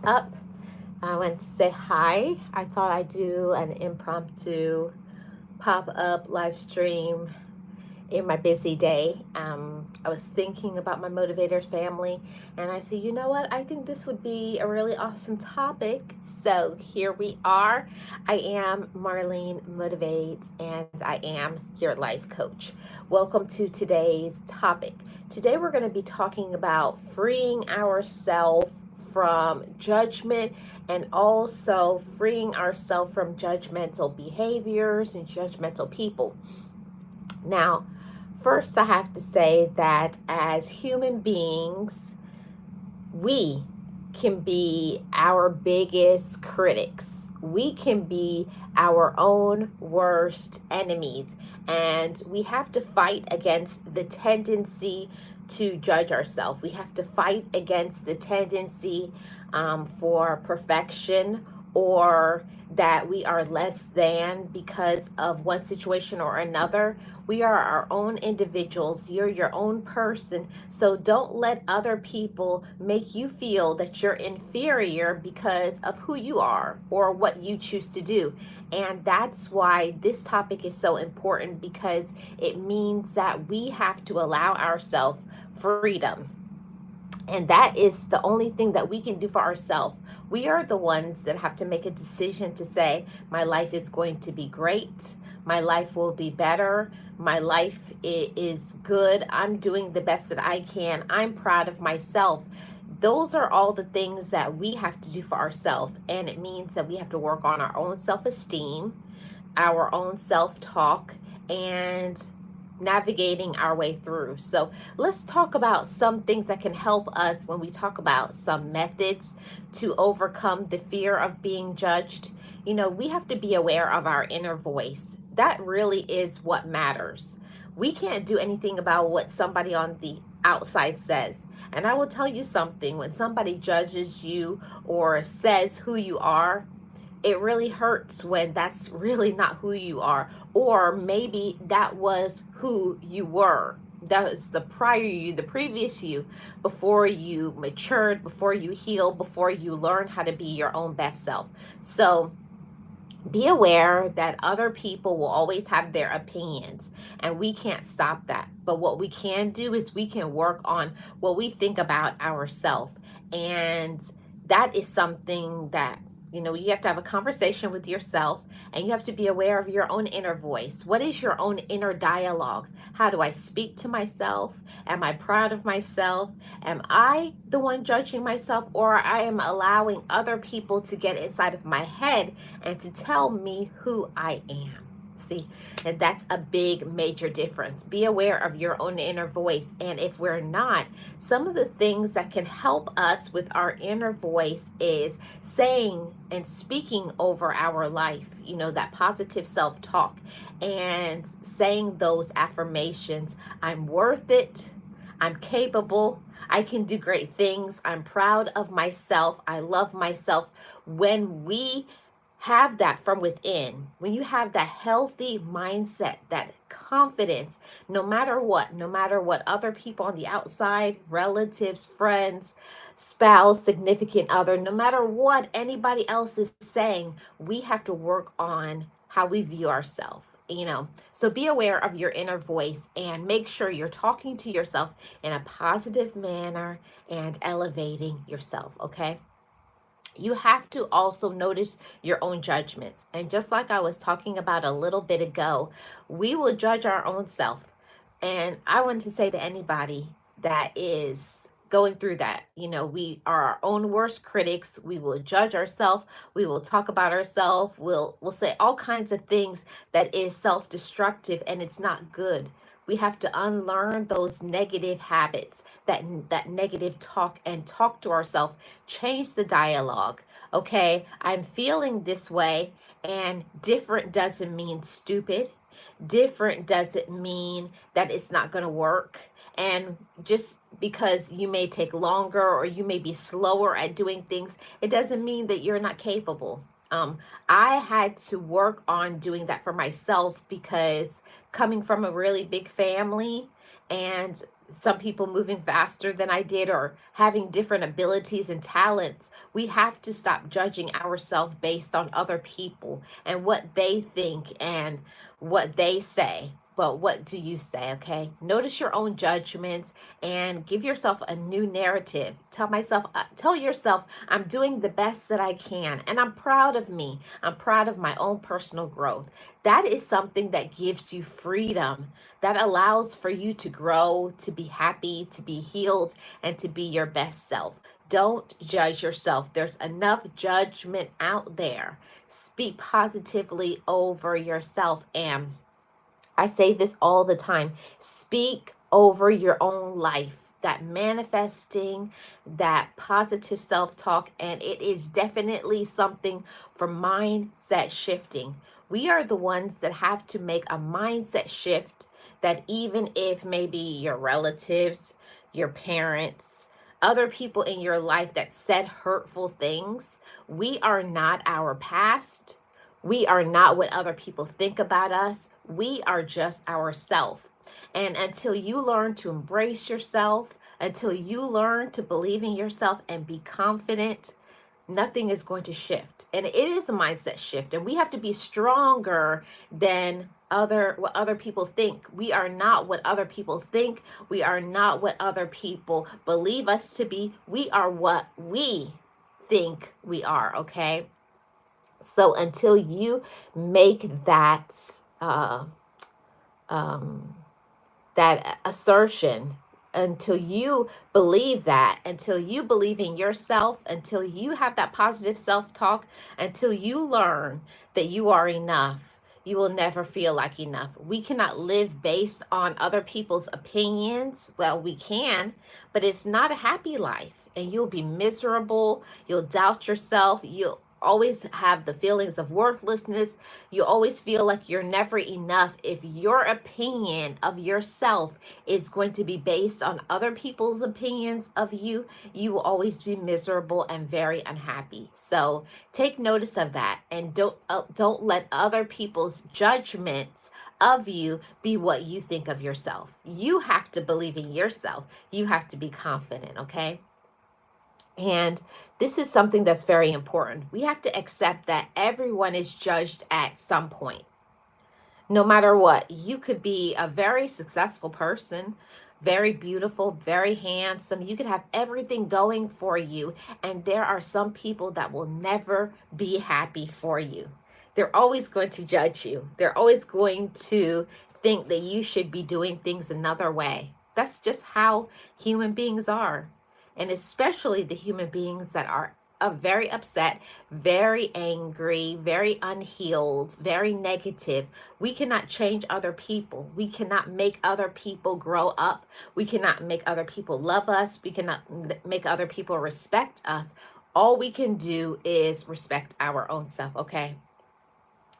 up. I went to say hi. I thought I'd do an impromptu pop up live stream in my busy day. I was thinking about my motivators family, and I said, you know what? I think this would be a really awesome topic. So here we are. I am Marlene Motivates, and I am your life coach. Welcome to today's topic. Today, we're going to be talking about freeing ourselves from judgment and also freeing ourselves from judgmental behaviors and judgmental people. Now, first, I have to say that as human beings, we can be our biggest critics. We can be our own worst enemies. And we have to fight against the tendency to judge ourselves. We have to fight against the tendency for perfection, or that we are less than because of one situation or another. We are our own individuals. You're your own person. So don't let other people make you feel that you're inferior because of who you are or what you choose to do. And that's why this topic is so important, because it means that we have to allow ourselves freedom. And that is the only thing that we can do for ourselves. We are the ones that have to make a decision to say, my life is going to be great. My life will be better. My life is good. I'm doing the best that I can. I'm proud of myself. Those are all the things that we have to do for ourselves. And it means that we have to work on our own self-esteem, our own self-talk, and navigating our way through. So let's talk about some things that can help us when we talk about some methods to overcome the fear of being judged. We have to be aware of our inner voice. That really is what matters. We can't do anything about what somebody on the outside says. And I will tell you something, when somebody judges you or says who you are, it really hurts when that's really not who you are, or maybe that was who you were. That was the prior you, the previous you, before you matured, before you healed, before you learned how to be your own best self. So be aware that other people will always have their opinions, and we can't stop that. But what we can do is we can work on what we think about ourselves. And that is something that, you have to have a conversation with yourself, and you have to be aware of your own inner voice. What is your own inner dialogue? How do I speak to myself? Am I proud of myself? Am I the one judging myself, or I am allowing other people to get inside of my head and to tell me who I am? See, and that's a big major difference. Be aware of your own inner voice. And if we're not, some of the things that can help us with our inner voice is saying and speaking over our life, that positive self-talk, and saying those affirmations. I'm worth it. I'm capable. I can do great things. I'm proud of myself. I love myself. When we have that from within, when you have that healthy mindset, that confidence, no matter what other people on the outside, relatives, friends, spouse, significant other, no matter what anybody else is saying, we have to work on how we view ourselves. So be aware of your inner voice and make sure you're talking to yourself in a positive manner and elevating yourself, okay? You have to also notice your own judgments. And just like I was talking about a little bit ago, we will judge our own self. And I want to say to anybody that is going through that, we are our own worst critics. We will judge ourselves. We will talk about ourselves. We'll say all kinds of things that is self-destructive, and it's not good. We have to unlearn those negative habits, that negative talk, and talk to ourselves. Change the dialogue. Okay, I'm feeling this way, and different doesn't mean stupid. Different doesn't mean that it's not going to work. And just because you may take longer or you may be slower at doing things, it doesn't mean that you're not capable. I had to work on doing that for myself, because coming from a really big family, and some people moving faster than I did or having different abilities and talents. We have to stop judging ourselves based on other people and what they think and what they say. But what do you say, okay? Notice your own judgments and give yourself a new narrative. Tell yourself, I'm doing the best that I can and I'm proud of me. I'm proud of my own personal growth. That is something that gives you freedom, that allows for you to grow, to be happy, to be healed, and to be your best self. Don't judge yourself. There's enough judgment out there. Speak positively over yourself. And I say this all the time, speak over your own life, that manifesting, that positive self talk. And it is definitely something for mindset shifting. We are the ones that have to make a mindset shift, that even if maybe your relatives, your parents, other people in your life that said hurtful things, we are not our past. We are not what other people think about us. We are just ourselves. And until you learn to embrace yourself, until you learn to believe in yourself and be confident, nothing is going to shift. And it is a mindset shift. And we have to be stronger than what other people think. We are not what other people think. We are not what other people believe us to be. We are what we think we are, okay? So until you make um, that assertion, until you believe that, until you believe in yourself, until you have that positive self-talk, until you learn that you are enough, you will never feel like enough. We cannot live based on other people's opinions. Well, we can, but it's not a happy life. And you'll be miserable. You'll doubt yourself. You'll always have the feelings of worthlessness. You always feel like you're never enough. If your opinion of yourself is going to be based on other people's opinions of you, you will always be miserable and very unhappy. So take notice of that, and don't let other people's judgments of you be what you think of yourself. You have to believe in yourself. You have to be confident, okay? And this is something that's very important. We have to accept that everyone is judged at some point. No matter what, you could be a very successful person, very beautiful, very handsome. You could have everything going for you. And there are some people that will never be happy for you. They're always going to judge you. They're always going to think that you should be doing things another way. That's just how human beings are. And especially the human beings that are very upset, very angry, very unhealed, very negative. We cannot change other people. We cannot make other people grow up. We cannot make other people love us. We cannot make other people respect us. All we can do is respect our own self, okay?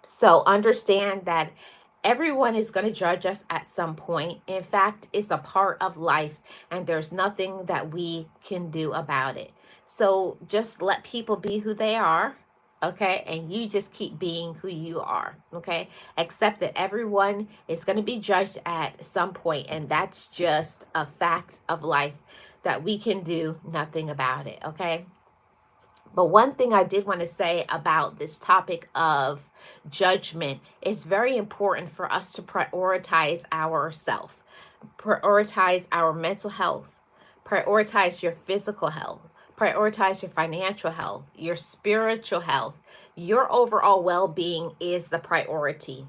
So understand that everyone is going to judge us at some point. In fact, it's a part of life, and there's nothing that we can do about it. So just let people be who they are, okay? And you just keep being who you are, okay? Accept that everyone is going to be judged at some point, and that's just a fact of life that we can do nothing about it, okay? But one thing I did want to say about this topic of judgment is very important for us to prioritize ourselves, prioritize our mental health, prioritize your physical health, prioritize your financial health, your spiritual health. Your overall well-being is the priority.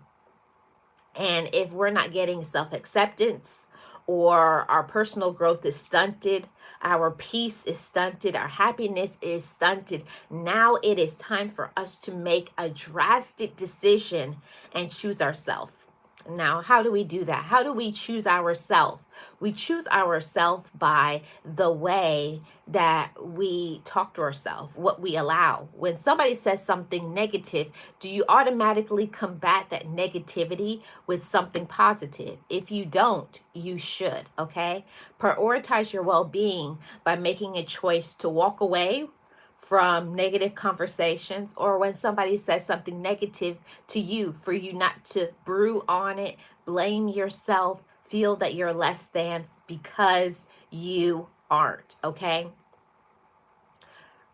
And if we're not getting self-acceptance, or our personal growth is stunted, our peace is stunted, our happiness is stunted, now it is time for us to make a drastic decision and choose ourselves. Now, how do we do that? How do we choose ourselves? We choose ourselves by the way that we talk to ourselves, what we allow. When somebody says something negative, do you automatically combat that negativity with something positive? If you don't, you should, okay? Prioritize your well-being by making a choice to walk away from negative conversations, or when somebody says something negative to you, for you not to brew on it, blame yourself, feel that you're less than. because you aren't, okay?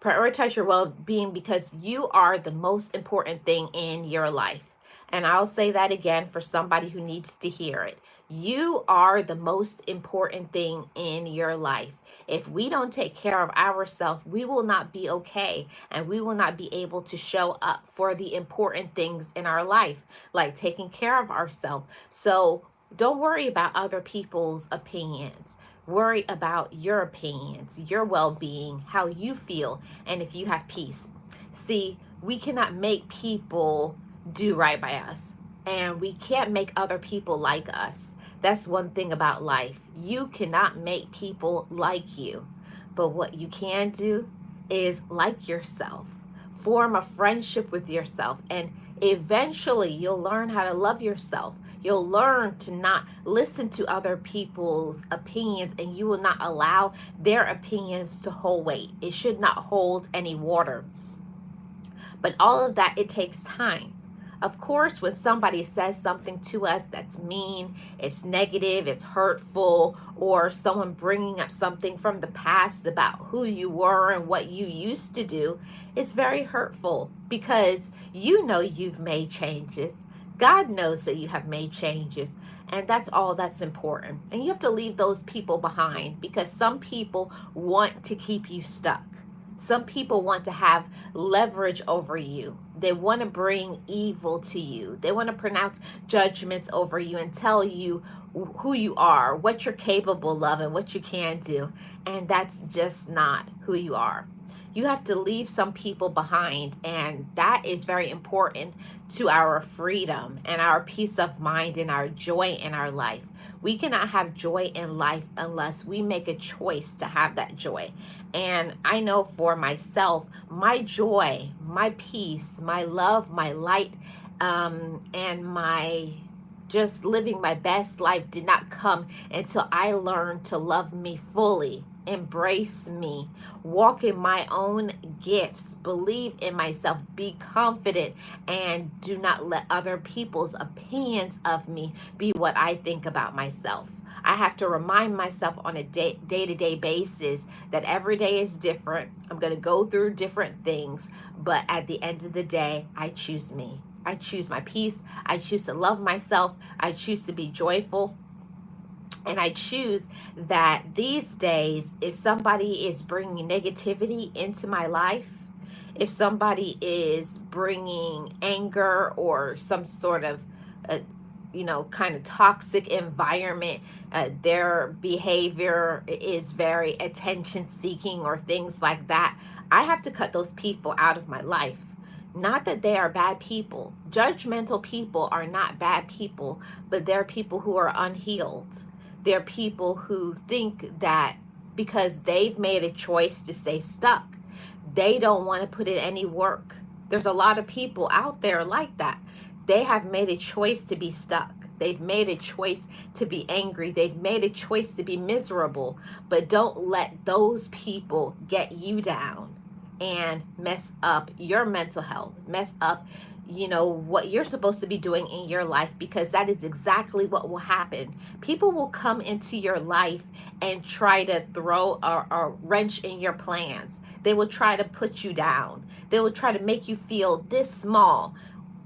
Prioritize your well-being because you are the most important thing in your life. And I'll say that again for somebody who needs to hear it. You are the most important thing in your life. If we don't take care of ourselves, we will not be okay, and we will not be able to show up for the important things in our life, like taking care of ourselves. So don't worry about other people's opinions. Worry about your opinions, your well being, how you feel, and if you have peace. See, we cannot make people do right by us, and we can't make other people like us. That's one thing about life. You cannot make people like you, but what you can do is like yourself, form a friendship with yourself, and eventually you'll learn how to love yourself. You'll learn to not listen to other people's opinions, and you will not allow their opinions to hold weight. It should not hold any water. But all of that, it takes time. Of course, when somebody says something to us that's mean, it's negative, it's hurtful, or someone bringing up something from the past about who you were and what you used to do, it's very hurtful because you know you've made changes. God knows that you have made changes, and that's all that's important. And you have to leave those people behind because some people want to keep you stuck. Some people want to have leverage over you. They want to bring evil to you. They want to pronounce judgments over you and tell you who you are, what you're capable of, and what you can do. And that's just not who you are. You have to leave some people behind, and that is very important to our freedom and our peace of mind and our joy in our life. We cannot have joy in life unless we make a choice to have that joy. And I know for myself, my joy, my peace, my love, my light, and my just living my best life did not come until I learned to love me fully, embrace me, walk in my own gifts, believe in myself, be confident, and do not let other people's opinions of me be what I think about myself. I have to remind myself on a day-to-day basis that every day is different. I'm going to go through different things, but at the end of the day, I choose me. I choose my peace. I choose to love myself. I choose to be joyful. And I choose that these days, if somebody is bringing negativity into my life, if somebody is bringing anger or some sort of, kind of toxic environment, their behavior is very attention seeking or things like that, I have to cut those people out of my life. Not that they are bad people. Judgmental people are not bad people, but they're people who are unhealed. They're people who think that because they've made a choice to stay stuck, they don't want to put in any work. There's a lot of people out there like that. They have made a choice to be stuck. They've made a choice to be angry. They've made a choice to be miserable. But don't let those people get you down and mess up your mental health, mess up what you're supposed to be doing in your life, because that is exactly what will happen. People will come into your life and try to throw a wrench in your plans. They will try to put you down. They will try to make you feel this small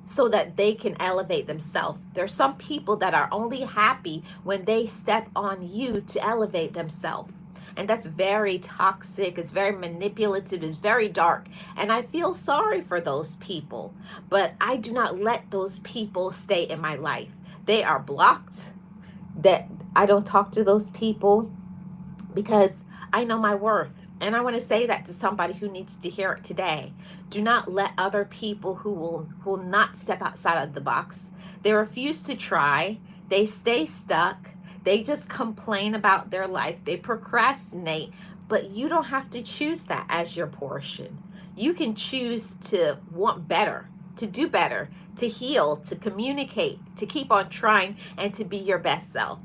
so that they can elevate themselves. There's some people that are only happy when they step on you to elevate themselves. And that's very toxic. It's very manipulative. It's very dark. And I feel sorry for those people. But I do not let those people stay in my life. They are blocked. That I don't talk to those people because I know my worth. And I want to say that to somebody who needs to hear it today. Do not let other people who will not step outside of the box. They refuse to try. They stay stuck. They just complain about their life. They procrastinate, but you don't have to choose that as your portion. You can choose to want better, to do better, to heal, to communicate, to keep on trying, and to be your best self.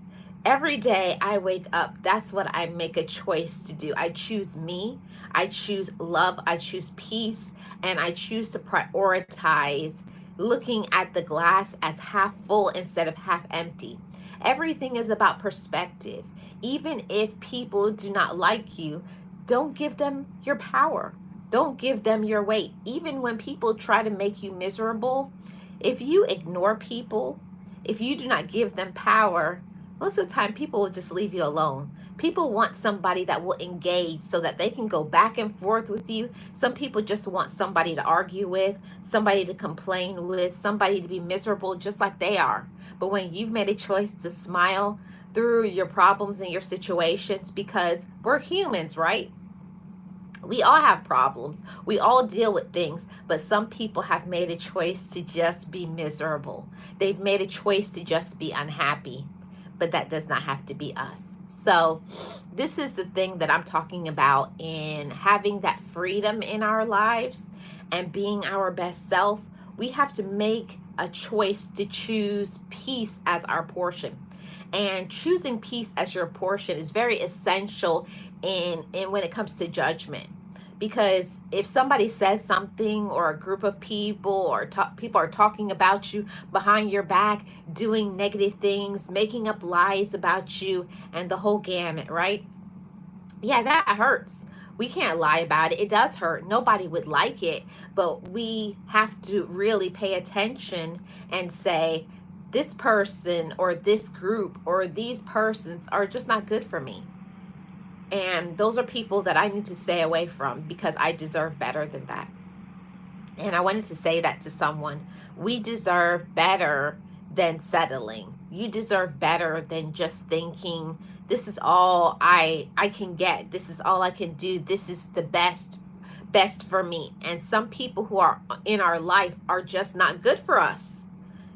Every day I wake up, that's what I make a choice to do. I choose me, I choose love, I choose peace, and I choose to prioritize looking at the glass as half full instead of half empty. Everything is about perspective. even if people do not like you, don't give them your power. Don't give them your weight. Even when people try to make you miserable, if you ignore people, if you do not give them power, most of the time people will just leave you alone. People want somebody that will engage so that they can go back and forth with you. Some people just want somebody to argue with, somebody to complain with, somebody to be miserable just like they are. But when you've made a choice to smile through your problems and your situations, because we're humans, right? We all have problems. We all deal with things, but some people have made a choice to just be miserable. They've made a choice to just be unhappy, but that does not have to be us. So, this is the thing that I'm talking about in having that freedom in our lives and being our best self. We have to make a choice to choose peace as our portion. And choosing peace as your portion is very essential in when it comes to judgment, because if somebody says something, or a group of people or people are talking about you behind your back, doing negative things, making up lies about you, and the whole gamut, right? Yeah, that hurts. We can't lie about it. It does hurt. Nobody would like it, but we have to really pay attention and say, this person or this group or these persons are just not good for me. And those are people that I need to stay away from, because I deserve better than that. And I wanted to say that to someone. We deserve better than settling. You deserve better than just thinking, this is all I can get. This is all I can do. This is the best for me. And some people who are in our life are just not good for us,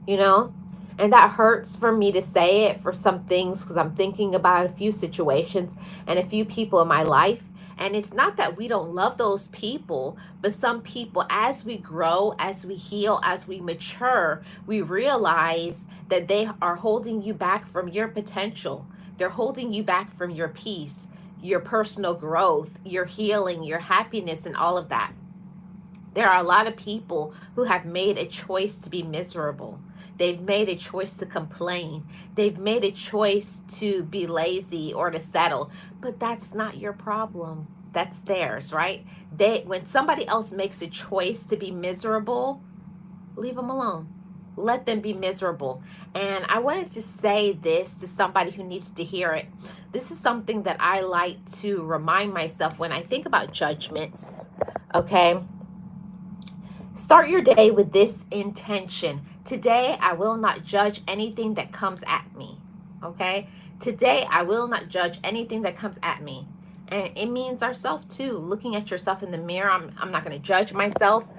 you know? And that hurts for me to say it for some things, because I'm thinking about a few situations and a few people in my life. And it's not that we don't love those people, but some people, as we grow, as we heal, as we mature, we realize that they are holding you back from your potential. They're holding you back from your peace, your personal growth, your healing, your happiness, and all of that. There are a lot of people who have made a choice to be miserable. They've made a choice to complain. They've made a choice to be lazy or to settle. But that's not your problem. That's theirs, right? When somebody else makes a choice to be miserable, leave them alone. Let them be miserable. And I wanted to say this to somebody who needs to hear it. This is something that I like to remind myself when I think about judgments. Okay? Start your day with this intention. Today, I will not judge anything that comes at me. Okay? Today, I will not judge anything that comes at me. And it means ourselves too. Looking at yourself in the mirror. I'm not going to judge myself.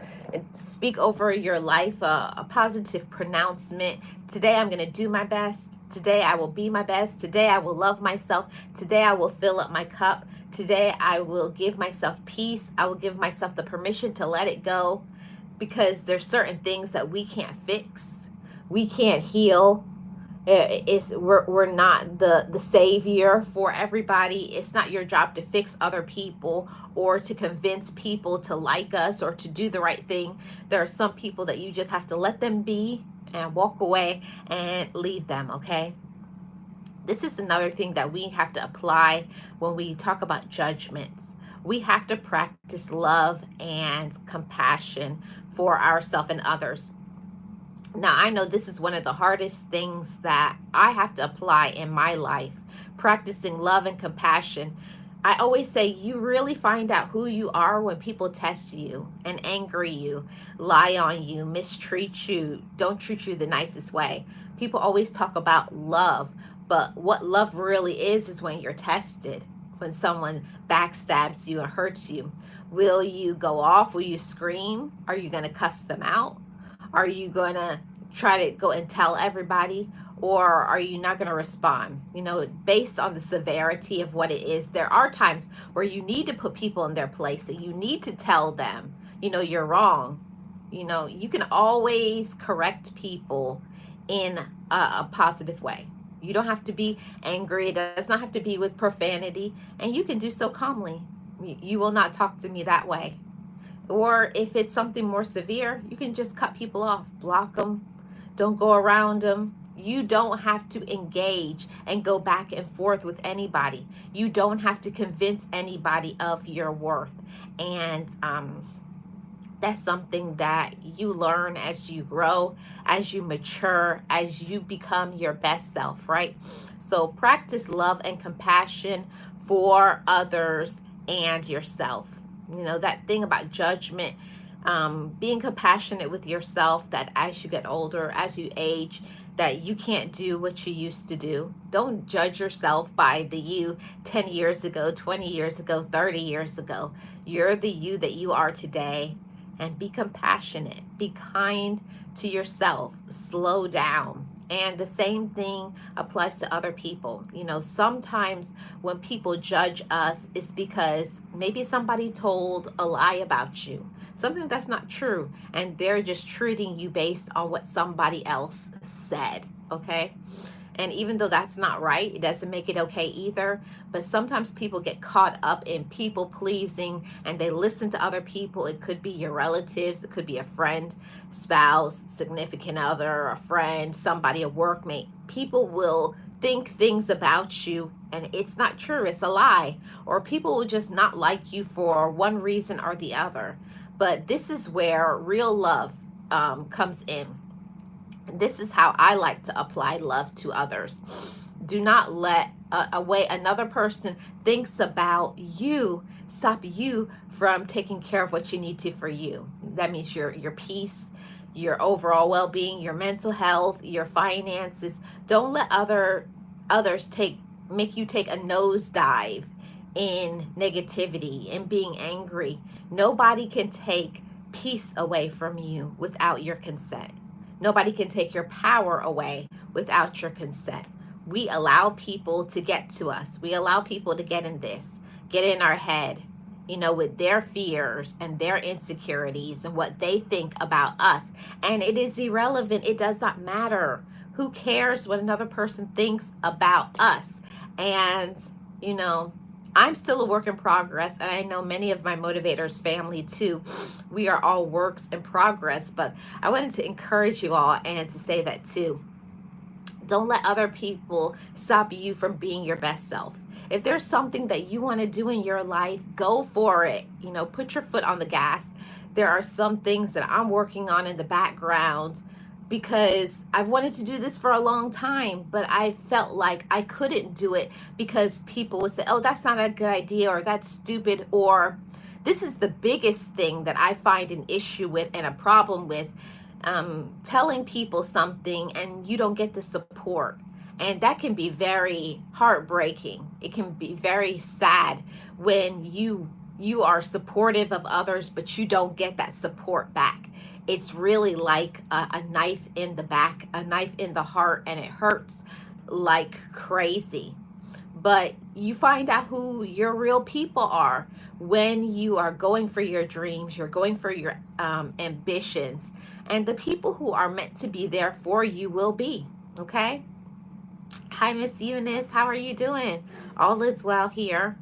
Speak over your life a positive pronouncement. Today, I'm going to do my best. Today, I will be my best. Today, I will love myself. Today, I will fill up my cup. Today, I will give myself peace. I will give myself the permission to let it go, because there's certain things that we can't fix, we can't heal. We're not the savior for everybody. It's not your job to fix other people or to convince people to like us or to do the right thing. There are some people that you just have to let them be and walk away and leave them, okay? This is another thing that we have to apply when we talk about judgments. We have to practice love and compassion for ourselves and others. Now, I know this is one of the hardest things that I have to apply in my life, practicing love and compassion. I always say you really find out who you are when people test you and angry you, lie on you, mistreat you, don't treat you the nicest way. People always talk about love, but what love really is when you're tested, when someone backstabs you and hurts you. Will you go off? Will you scream? Are you going to cuss them out? Are you going to try to go and tell everybody? Or are you not going to respond? You know, based on the severity of what it is, there are times where you need to put people in their place and you need to tell them, you know, you're wrong. You know, you can always correct people in a positive way. You don't have to be angry. It does not have to be with profanity. And you can do so calmly. You will not talk to me that way. Or if it's something more severe, you can just cut people off, block them, don't go around them. You don't have to engage and go back and forth with anybody. You don't have to convince anybody of your worth. And that's something that you learn as you grow, as you mature, as you become your best self, right? So practice love and compassion for others and yourself. You know, that thing about judgment, being compassionate with yourself, that as you get older, as you age, that you can't do what you used to do. Don't judge yourself by the you 10 years ago, 20 years ago, 30 years ago. You're the you that you are today, and be compassionate, be kind to yourself, slow down. And the same thing applies to other people. You know, sometimes when people judge us, it's because maybe somebody told a lie about you, something that's not true, and they're just treating you based on what somebody else said, okay? And even though that's not right, it doesn't make it okay either. But sometimes people get caught up in people pleasing and they listen to other people. It could be your relatives, it could be a friend, spouse, significant other, a friend, somebody, a workmate. People will think things about you and it's not true, it's a lie. Or people will just not like you for one reason or the other. But this is where real love comes in. This is how I like to apply love to others. Do not let a way another person thinks about you stop you from taking care of what you need to for you. That means your peace, your overall well-being, your mental health, your finances. Don't let others make you take a nosedive in negativity and being angry. Nobody can take peace away from you without your consent. Nobody can take your power away without your consent. We allow people to get to us. We allow people to get get in our head, you know, with their fears and their insecurities and what they think about us. And it is irrelevant. It does not matter. Who cares what another person thinks about us? And, you know, I'm still a work in progress, and I know many of my motivators family too. We are all works in progress, but I wanted to encourage you all and to say that too. Don't let other people stop you from being your best self. If there's something that you want to do in your life, go for it. You know, put your foot on the gas. There are some things that I'm working on in the background because I've wanted to do this for a long time, but I felt like I couldn't do it because people would say, oh, that's not a good idea, or that's stupid, or this is the biggest thing that I find an issue with and a problem with, telling people something and you don't get the support. And that can be very heartbreaking. It can be very sad when you are supportive of others, but you don't get that support back. It's really like a knife in the back, a knife in the heart, and it hurts like crazy. But you find out who your real people are when you are going for your dreams, you're going for your ambitions, and the people who are meant to be there for you will be, okay? Hi, Miss Eunice. How are you doing? All is well here.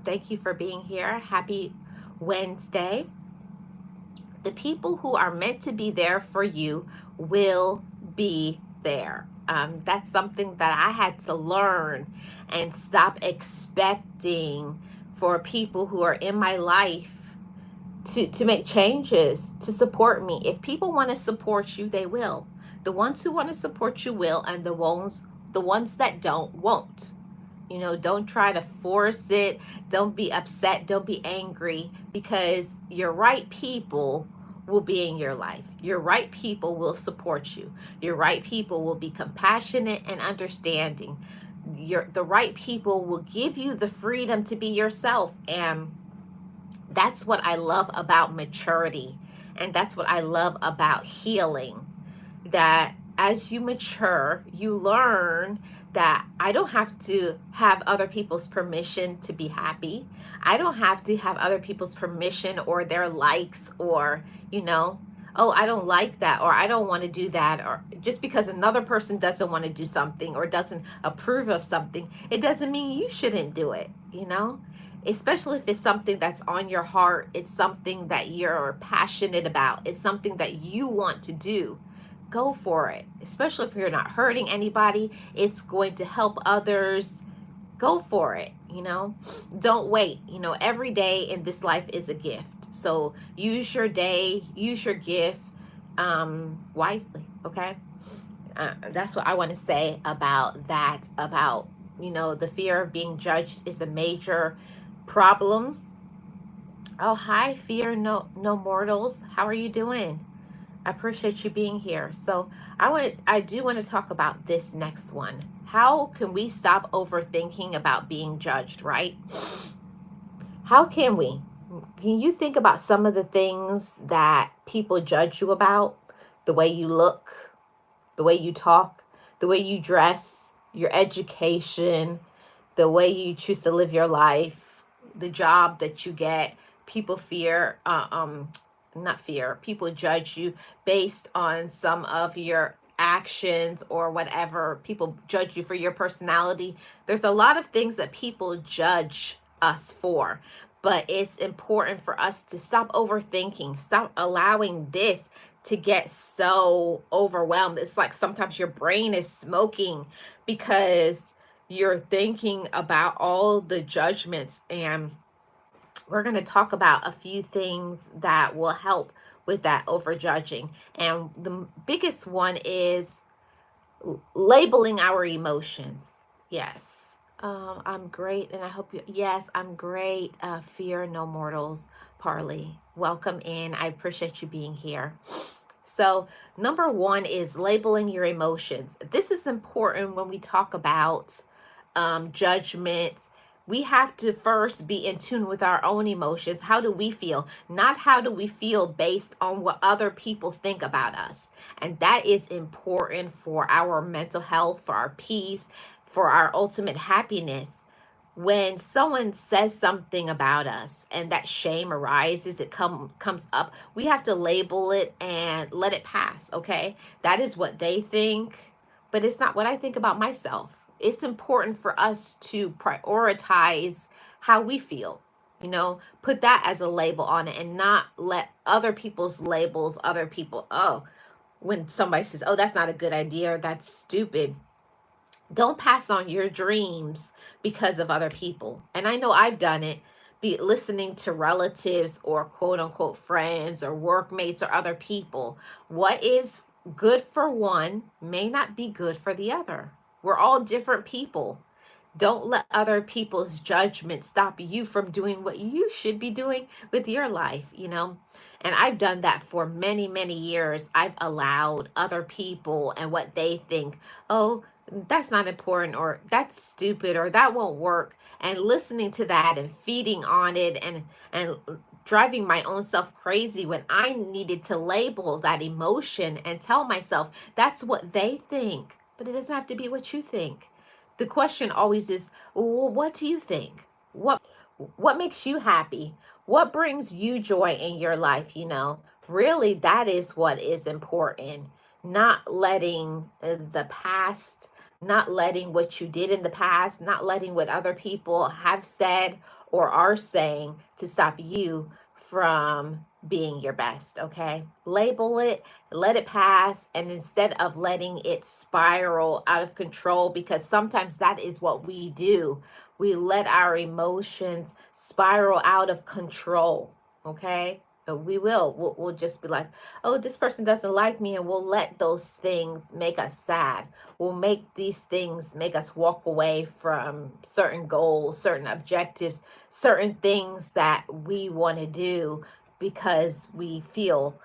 Thank you for being here. Happy Wednesday. The people who are meant to be there for you will be there. That's something that I had to learn and stop expecting for people who are in my life to make changes, to support me. If people want to support you, they will. The ones who want to support you will, and the ones that don't won't. You know, don't try to force it. Don't be upset. Don't be angry, because your right people will be in your life. Your right people will support you. Your right people will be compassionate and understanding. The right people will give you the freedom to be yourself. And that's what I love about maturity. And that's what I love about healing. That as you mature, you learn that I don't have to have other people's permission to be happy. I don't have to have other people's permission or their likes, or, you know, oh, I don't like that, or I don't want to do that, or just because another person doesn't want to do something or doesn't approve of something, it doesn't mean you shouldn't do it, you know? Especially if it's something that's on your heart, it's something that you're passionate about, it's something that you want to do. go for it. Especially if you're not hurting anybody, it's going to help others. Go for it, don't wait. Every day in this life is a gift, so use your day, use your gift wisely. Okay. That's what I want to say about that. About the fear of being judged is a major problem. Oh, hi, fear no mortals, how are you doing? I appreciate you being here. So I do want to talk about this next one. How can we stop overthinking about being judged, right? How can we? Can you think about some of the things that people judge you about? The way you look, the way you talk, the way you dress, your education, the way you choose to live your life, the job that you get. People fear, not fear, people judge you based on some of your actions or whatever. People judge you for your personality. There's a lot of things that people judge us for, but it's important for us to stop overthinking, stop allowing this to get so overwhelmed. It's like sometimes your brain is smoking because you're thinking about all the judgments. And we're going to talk about a few things that will help with that overjudging. And the biggest one is labeling our emotions. Yes. I'm great, and I hope you. Yes, I'm great. Fear no mortals, Parley. Welcome in. I appreciate you being here. So, number one is labeling your emotions. This is important when we talk about judgment. We have to first be in tune with our own emotions. How do we feel? Not how do we feel based on what other people think about us. And that is important for our mental health, for our peace, for our ultimate happiness. When someone says something about us and that shame arises, it comes up, we have to label it and let it pass. Okay, that is what they think, but it's not what I think about myself. It's important for us to prioritize how we feel. Put that as a label on it and not let other people's labels, other people, oh, when somebody says, oh, that's not a good idea, or that's stupid, don't pass on your dreams because of other people. And I know I've done it, be listening to relatives or quote unquote friends or workmates or other people. What is good for one may not be good for the other. We're all different people. Don't let other people's judgment stop you from doing what you should be doing with your life. And I've done that for many, many years. I've allowed other people and what they think, oh, that's not important, or that's stupid, or that won't work. And listening to that and feeding on it and driving my own self crazy when I needed to label that emotion and tell myself that's what they think, but it doesn't have to be what you think. The question always is, well, what do you think? What makes you happy? What brings you joy in your life? Really, that is what is important. Not letting the past, not letting what you did in the past, not letting what other people have said or are saying to stop you from being your best. Okay, label it, let it pass, and instead of letting it spiral out of control, because sometimes that is what we do, we let our emotions spiral out of control. Okay, we'll just be like, oh, this person doesn't like me, and we'll let those things make us sad. We'll make these things make us walk away from certain goals, certain objectives, certain things that we want to do, because we feel,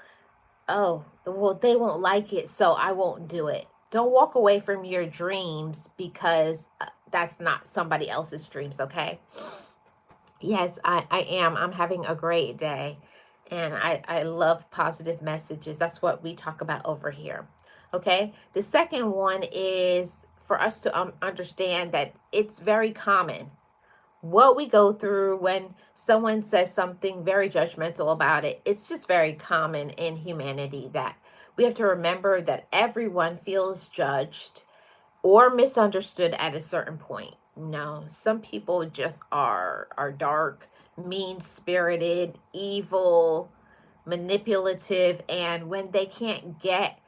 oh, well, they won't like it, so I won't do it. Don't walk away from your dreams because that's not somebody else's dreams. Okay. Yes, I am. I'm having a great day. And I love positive messages. That's what we talk about over here. Okay. The second one is for us to understand that it's very common what we go through when someone says something very judgmental about it. It's just very common in humanity that we have to remember that everyone feels judged or misunderstood at a certain point. No, some people just are dark, mean-spirited, evil, manipulative, and when they can't get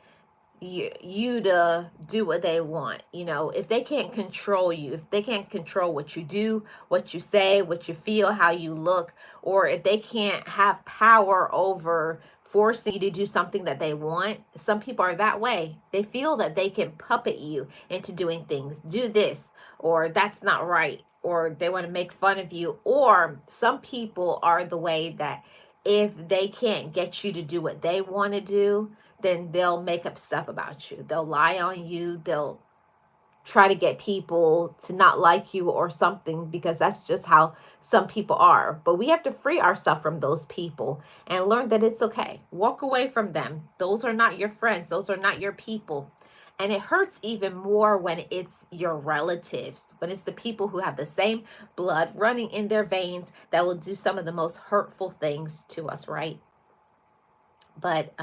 you to do what they want. If they can't control you, if they can't control what you do, what you say, what you feel, how you look, or if they can't have power over forcing you to do something that they want. Some people are that way. They feel that they can puppet you into doing things. Do this, or that's not right, or they want to make fun of you. Or some people are the way that if they can't get you to do what they want to do, then they'll make up stuff about you. They'll lie on you. They'll try to get people to not like you or something, because that's just how some people are. But we have to free ourselves from those people and learn that it's okay. Walk away from them. Those are not your friends. Those are not your people. And it hurts even more when it's your relatives, when it's the people who have the same blood running in their veins that will do some of the most hurtful things to us, right? But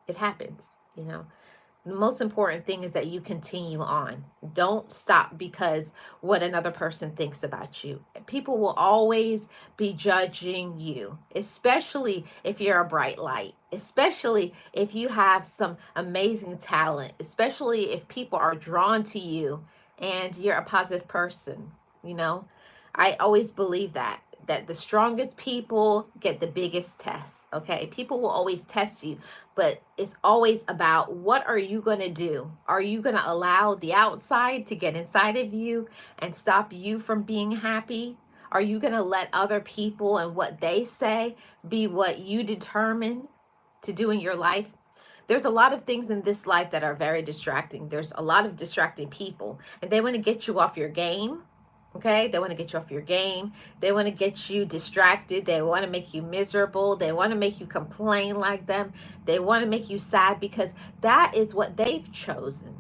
it happens. The most important thing is that you continue on. Don't stop because what another person thinks about you. People will always be judging you, especially if you're a bright light, especially if you have some amazing talent, especially if people are drawn to you and you're a positive person. You know, I always believe that the strongest people get the biggest tests. Okay, people will always test you, but it's always about, what are you going to do? Are you going to allow the outside to get inside of you and stop you from being happy? Are you going to let other people and what they say be what you determine to do in your life? There's a lot of things in this life that are very distracting. There's a lot of distracting people, and they want to get you off your game. Okay, they want to get you off your game. They want to get you distracted. They want to make you miserable. They want to make you complain like them. They want to make you sad, because that is what they've chosen.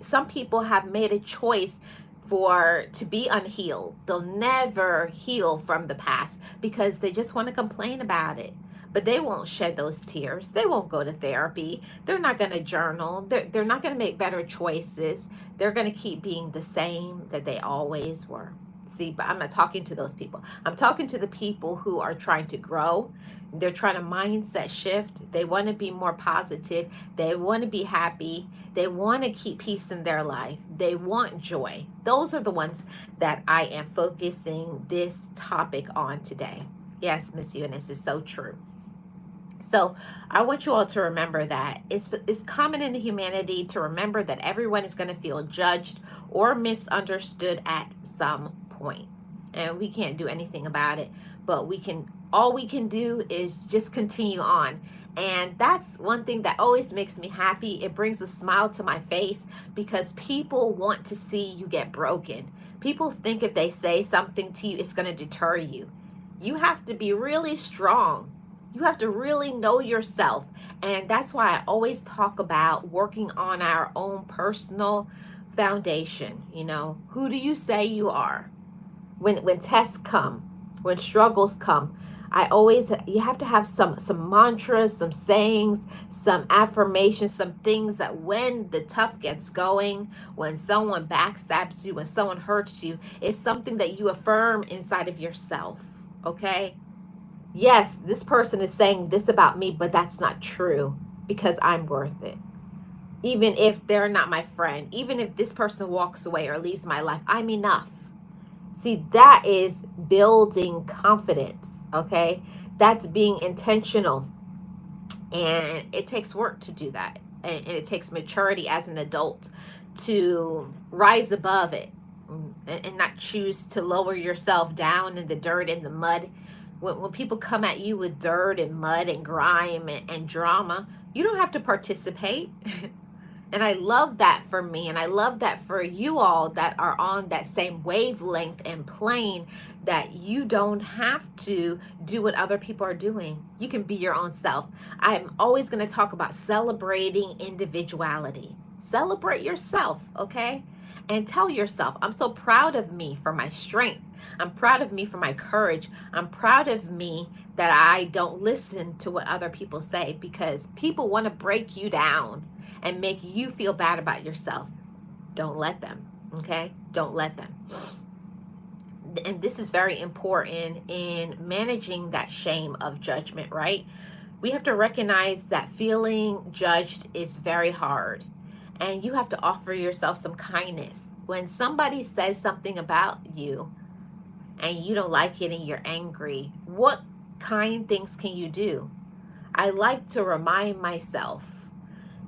Some people have made a choice for to be unhealed. They'll never heal from the past because they just want to complain about it. But they won't shed those tears. They won't go to therapy. They're not going to journal. They're not going to make better choices. They're going to keep being the same that they always were. See, but I'm not talking to those people. I'm talking to the people who are trying to grow. They're trying to mindset shift. They want to be more positive. They want to be happy. They want to keep peace in their life. They want joy. Those are the ones that I am focusing this topic on today. Yes, Miss Eunice, is so true. So I want you all to remember that it's common in humanity to remember that everyone is going to feel judged or misunderstood at some point. And we can't do anything about it, but all we can do is just continue on. And that's one thing that always makes me happy. It brings a smile to my face because people want to see you get broken. People think if they say something to you, it's going to deter you. You have to be really strong. You have to really know yourself. And that's why I always talk about working on our own personal foundation. Who do you say you are? When tests come, when struggles come, you have to have some mantras, some sayings, some affirmations, some things that when the tough gets going, when someone backstabs you, when someone hurts you, it's something that you affirm inside of yourself. Okay? Yes, this person is saying this about me, but that's not true, because I'm worth it. Even if they're not my friend, even if this person walks away or leaves my life, I'm enough. See, that is building confidence, okay? That's being intentional. And it takes work to do that. And it takes maturity as an adult to rise above it and not choose to lower yourself down in the dirt and the mud. When people come at you with dirt and mud and grime and drama, you don't have to participate. And I love that for me, and I love that for you all that are on that same wavelength and plane, that you don't have to do what other people are doing. You can be your own self. I'm always going to talk about celebrating individuality. Celebrate yourself, okay? And tell yourself, I'm so proud of me for my strength. I'm proud of me for my courage. I'm proud of me that I don't listen to what other people say, because people want to break you down and make you feel bad about yourself. Don't let them, okay? Don't let them. And this is very important in managing that shame of judgment, right? We have to recognize that feeling judged is very hard. And you have to offer yourself some kindness. When somebody says something about you and you don't like it and you're angry, what kind things can you do? I like to remind myself,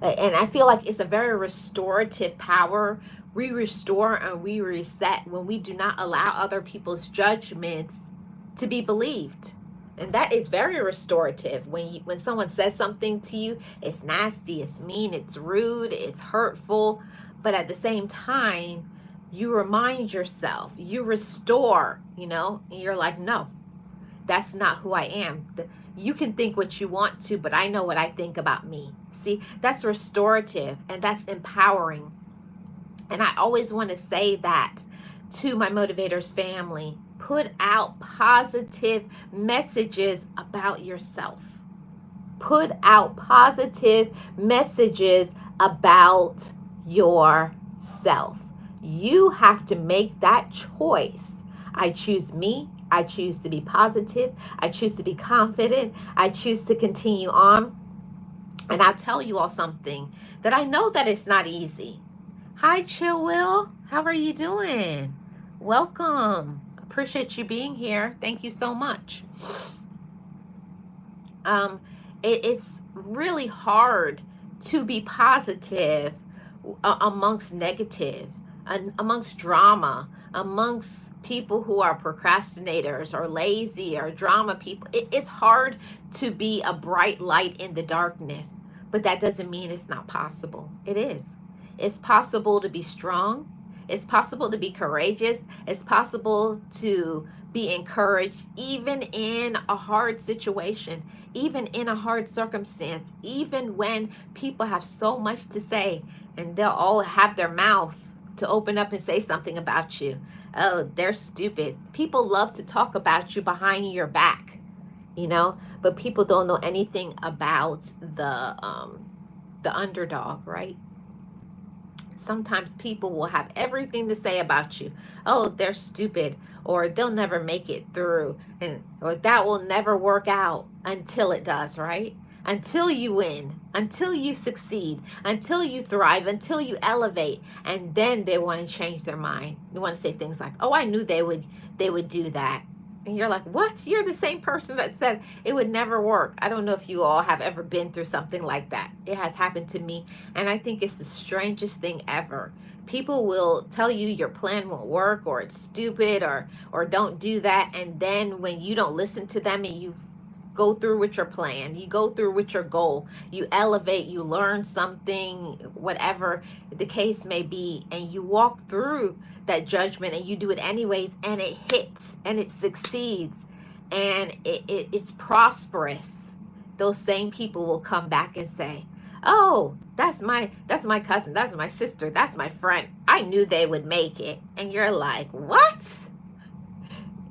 and I feel like it's a very restorative power. We restore and we reset when we do not allow other people's judgments to be believed. And that is very restorative. When someone says something to you, it's nasty, it's mean, it's rude, it's hurtful, but at the same time, you remind yourself, you restore, and you're like, no, that's not who I am. You can think what you want to, but I know what I think about me. See, that's restorative and that's empowering. And I always want to say that to my Motivators family. Put out positive messages about yourself. Put out positive messages about yourself. You have to make that choice. I choose me. I choose to be positive. I choose to be confident. I choose to continue on. And I'll tell you all something that I know that it's not easy. Hi, Chill Will. How are you doing? Welcome. Appreciate you being here. Thank you so much. It's really hard to be positive amongst negative, amongst drama, amongst people who are procrastinators or lazy or drama people. It's hard to be a bright light in the darkness, but that doesn't mean it's not possible. It is. It's possible to be strong. It's possible to be courageous. It's possible to be encouraged even in a hard situation, even in a hard circumstance, even when people have so much to say and they'll all have their mouth to open up and say something about you. Oh, they're stupid. People love to talk about you behind your back, but people don't know anything about the underdog, right? Sometimes people will have everything to say about you. Oh, they're stupid, or they'll never make it through, or that will never work out until it does, right? Until you win, until you succeed, until you thrive, until you elevate, and then they want to change their mind. They want to say things like, "Oh, I knew they would do that." And you're like, what? You're the same person that said it would never work. I don't know if you all have ever been through something like that. It has happened to me, and I think it's the strangest thing ever. People will tell you your plan won't work, or it's stupid, or don't do that, and then when you don't listen to them and you go through with your plan, you go through with your goal, you elevate, you learn something, whatever the case may be, and you walk through that judgment and you do it anyways, and it hits and it succeeds and it's prosperous. Those same people will come back and say, oh, that's my cousin, that's my sister, that's my friend, I knew they would make it. And you're like, what?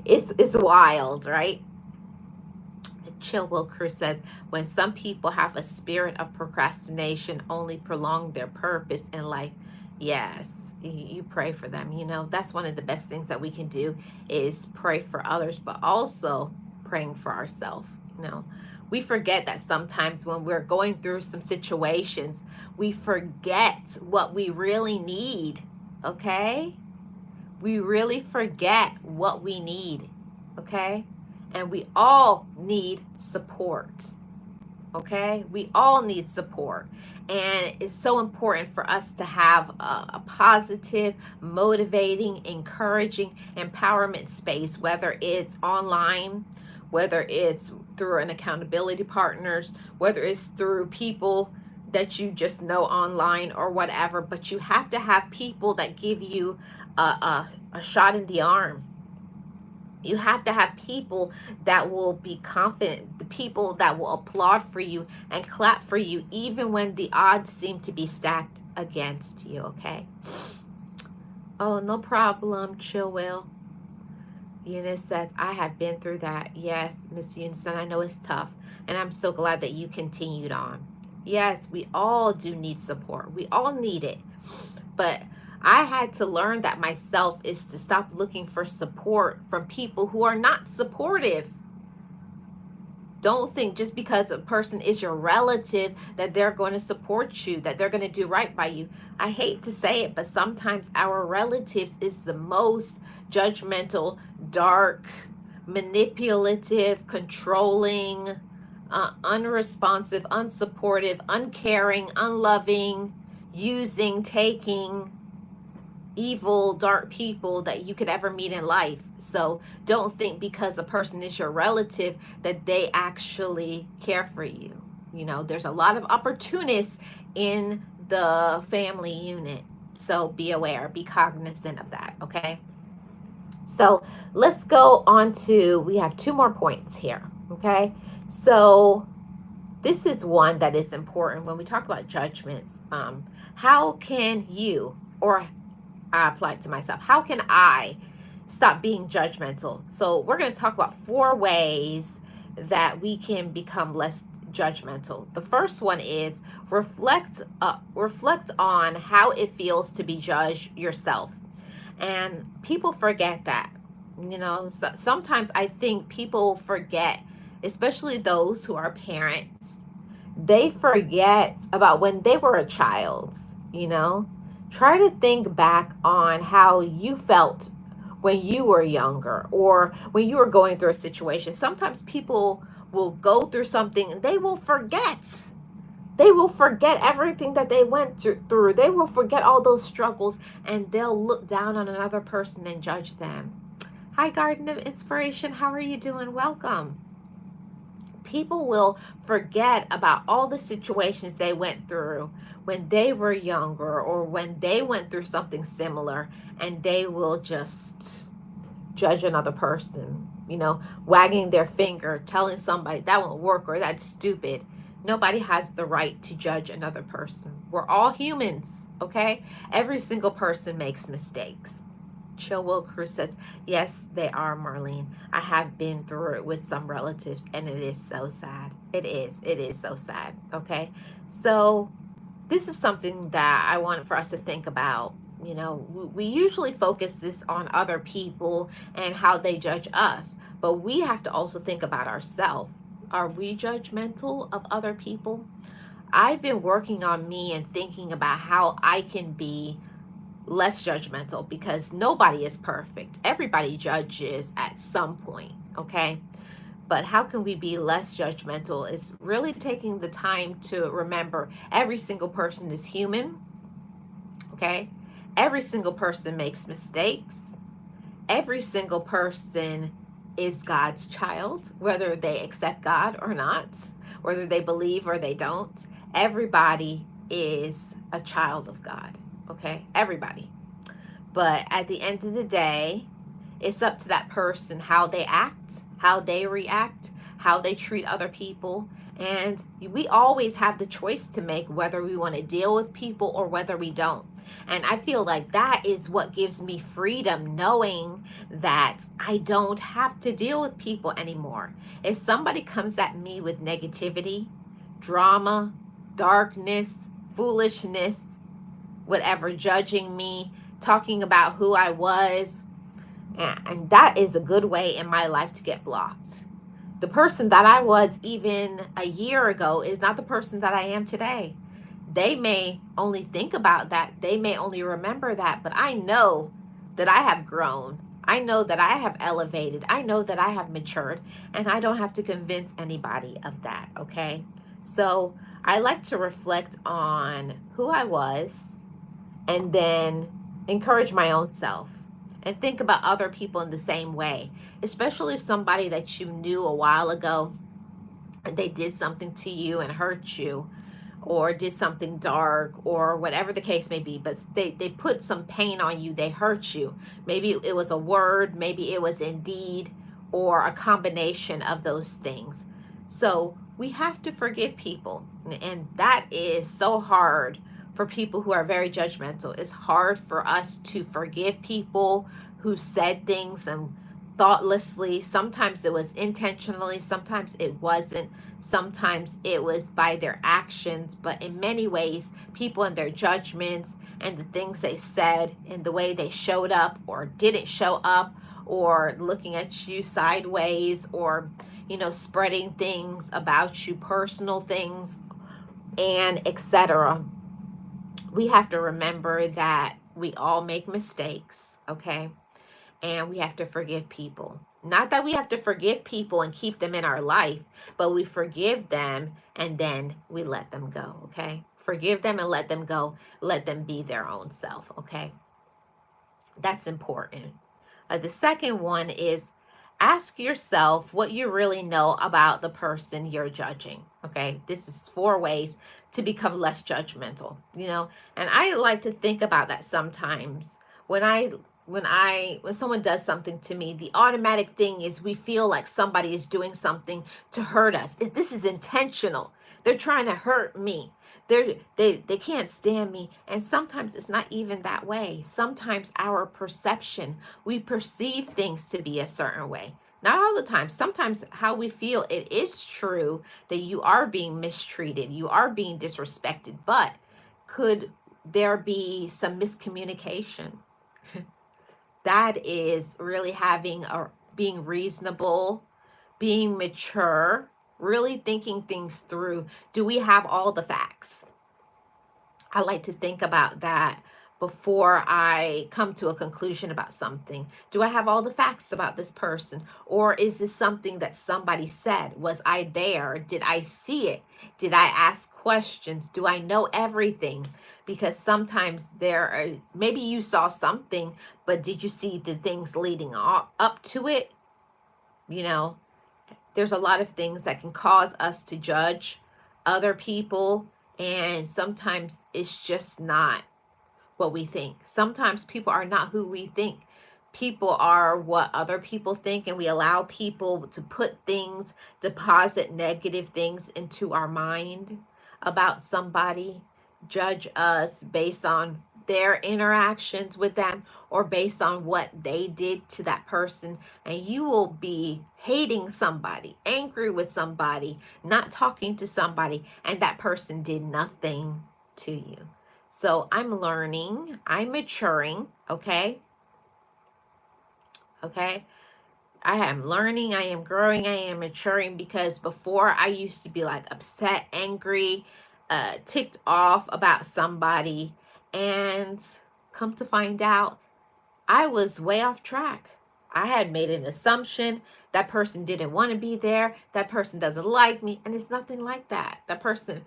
It's wild, right? Chill Will Cruz says, when some people have a spirit of procrastination, only prolong their purpose in life. Yes, you pray for them. That's one of the best things that we can do is pray for others, but also praying for ourselves. We forget that sometimes when we're going through some situations, we forget what we really need. Okay? We really forget what we need. Okay? And we all need support. Okay? We all need support. And it's so important for us to have a positive, motivating, encouraging empowerment space, whether it's online, whether it's through an accountability partners, whether it's through people that you just know online or whatever. But you have to have people that give you a shot in the arm. You have to have people that will be confident, the people that will applaud for you and clap for you, even when the odds seem to be stacked against you, okay? Oh, no problem, Chill Will. Eunice says, I have been through that. Yes, Miss Eunice, I know it's tough, and I'm so glad that you continued on. Yes, we all do need support. We all need it. But I had to learn that myself, is to stop looking for support from people who are not supportive. Don't think just because a person is your relative that they're going to support you, that they're going to do right by you. I hate to say it, but sometimes our relatives is the most judgmental, dark, manipulative, controlling, unresponsive, unsupportive, uncaring, unloving, using, taking, evil, dark people that you could ever meet in life. So don't think because a person is your relative that they actually care for you. You know, there's a lot of opportunists in the family unit. So be aware, be cognizant of that, okay? So let's go on to, we have two more points here, okay? So this is one that is important when we talk about judgments. How can you, or I apply it to myself, how can I stop being judgmental? So we're going to talk about 4 ways that we can become less judgmental. The first one is reflect on how it feels to be judged yourself. And people forget that. You know, sometimes I think people forget, especially those who are parents, they forget about when they were a child, you know. Try to think back on how you felt when you were younger or when you were going through a situation. Sometimes people will go through something and they will forget. They will forget everything that they went through. They will forget all those struggles and they'll look down on another person and judge them. Hi, Garden of Inspiration. How are you doing? Welcome. People will forget about all the situations they went through when they were younger or when they went through something similar, and they will just judge another person, you know, wagging their finger, telling somebody that won't work or that's stupid. Nobody has the right to judge another person. We're all humans, okay? Every single person makes mistakes. Chill Will Cruz says, yes, they are, Marlene. I have been through it with some relatives, and it is so sad. It is so sad, okay? So this is something that I want for us to think about. You know, we usually focus this on other people and how they judge us, but we have to also think about ourselves. Are we judgmental of other people? I've been working on me and thinking about how I can be less judgmental, because nobody is perfect. Everybody judges at some point, okay? But how can we be less judgmental is really taking the time to remember every single person is human, okay? Every single person makes mistakes. Every single person is God's child, whether they accept God or not, whether they believe or they don't. Everybody is a child of God, okay? Everybody. But at the end of the day, it's up to that person how they act, how they react, how they treat other people. And we always have the choice to make whether we want to deal with people or whether we don't. And I feel like that is what gives me freedom, knowing that I don't have to deal with people anymore. If somebody comes at me with negativity, drama, darkness, foolishness, whatever, judging me, talking about who I was, and that is a good way in my life to get blocked. The person that I was even a year ago is not the person that I am today. They may only think about that. They may only remember that, but I know that I have grown. I know that I have elevated. I know that I have matured, and I don't have to convince anybody of that, okay? So I like to reflect on who I was and then encourage my own self and think about other people in the same way, especially if somebody that you knew a while ago and they did something to you and hurt you, or did something dark, or whatever the case may be, but they put some pain on you, they hurt you. Maybe it was a word, maybe it was in deed, or a combination of those things. So we have to forgive people, and that is so hard for people who are very judgmental. It's hard for us to forgive people who said things and thoughtlessly. Sometimes it was intentionally, sometimes it wasn't, sometimes it was by their actions, but in many ways, people and their judgments and the things they said and the way they showed up or didn't show up, or looking at you sideways, or spreading things about you, personal things, and etc. We have to remember that we all make mistakes, okay? And we have to forgive people. Not that we have to forgive people and keep them in our life, but we forgive them and then we let them go, okay? Forgive them and let them go. Let them be their own self, okay? That's important. The second one is ask yourself what you really know about the person you're judging. Okay, this is 4 ways to become less judgmental. And I like to think about that sometimes when someone does something to me. The automatic thing is we feel like somebody is doing something to hurt us. This is intentional. They're trying to hurt me. They can't stand me. And sometimes it's not even that way. Sometimes our perception, we perceive things to be a certain way. Not all the time. Sometimes how we feel, it is true that you are being mistreated, you are being disrespected, but could there be some miscommunication? That is really being reasonable, being mature, really thinking things through. Do we have all the facts? I like to think about that before I come to a conclusion about something. Do I have all the facts about this person? Or is this something that somebody said? Was I there? Did I see it? Did I ask questions? Do I know everything? Because sometimes maybe you saw something, but did you see the things leading up to it? There's a lot of things that can cause us to judge other people, and sometimes it's just not what we think. Sometimes people are not who we think. People are what other people think, and we allow people to deposit negative things into our mind about somebody, judge us based on their interactions with them or based on what they did to that person. And you will be hating somebody, angry with somebody, not talking to somebody, and that person did nothing to you. So I'm learning, I'm maturing, okay? Okay? I am learning, I am growing, I am maturing, because before I used to be like upset, angry, ticked off about somebody, and come to find out I was way off track. I had made an assumption that person didn't want to be there, that person doesn't like me, and it's nothing like that. That person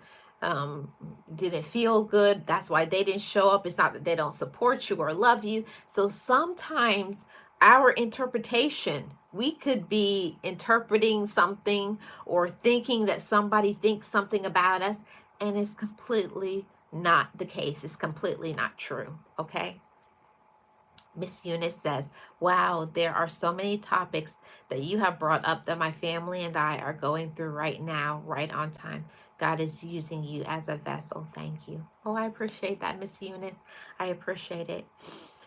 didn't feel good. That's why they didn't show up. It's not that they don't support you or love you. So sometimes our interpretation, we could be interpreting something or thinking that somebody thinks something about us, and it's completely not the case. It's completely not true. Okay? Miss Eunice says, wow, there are so many topics that you have brought up that my family and I are going through right now, right on time. God is using you as a vessel. Thank you. Oh, I appreciate that, Miss Eunice. I appreciate it.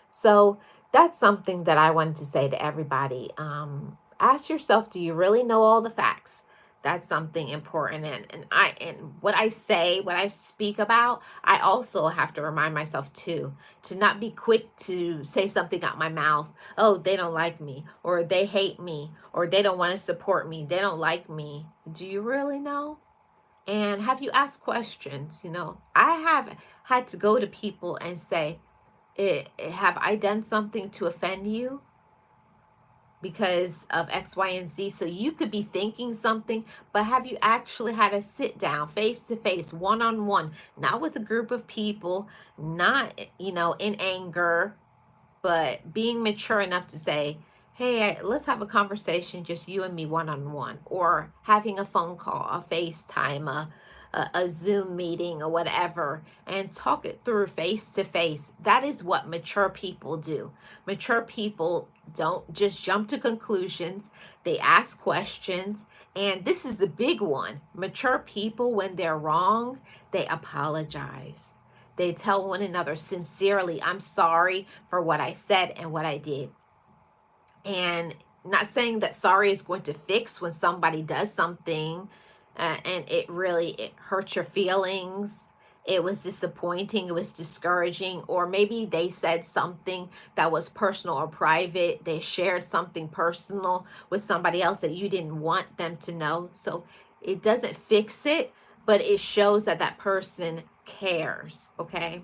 So that's something that I wanted to say to everybody. Ask yourself, do you really know all the facts? That's something important. And what I say, what I speak about, I also have to remind myself too, to not be quick to say something out my mouth. Oh, they don't like me, or they hate me, or they don't want to support me, they don't like me. Do you really know? And have you asked questions? I have had to go to people and say, have I done something to offend you because of X, Y, and Z? So you could be thinking something, but have you actually had a sit down, face to face, one on one, not with a group of people, not, in anger, but being mature enough to say, hey, let's have a conversation, just you and me, one on one, or having a phone call, a FaceTime, a Zoom meeting, or whatever, and talk it through face to face. That is what mature people do. Mature people don't just jump to conclusions, they ask questions. And this is the big one. Mature people, when they're wrong, they apologize. They tell one another sincerely, I'm sorry for what I said and what I did. And not saying that sorry is going to fix when somebody does something and it hurts your feelings. it was disappointing, it was discouraging, or maybe they said something that was personal or private. They shared something personal with somebody else that you didn't want them to know. So it doesn't fix it, but it shows that that person cares, okay?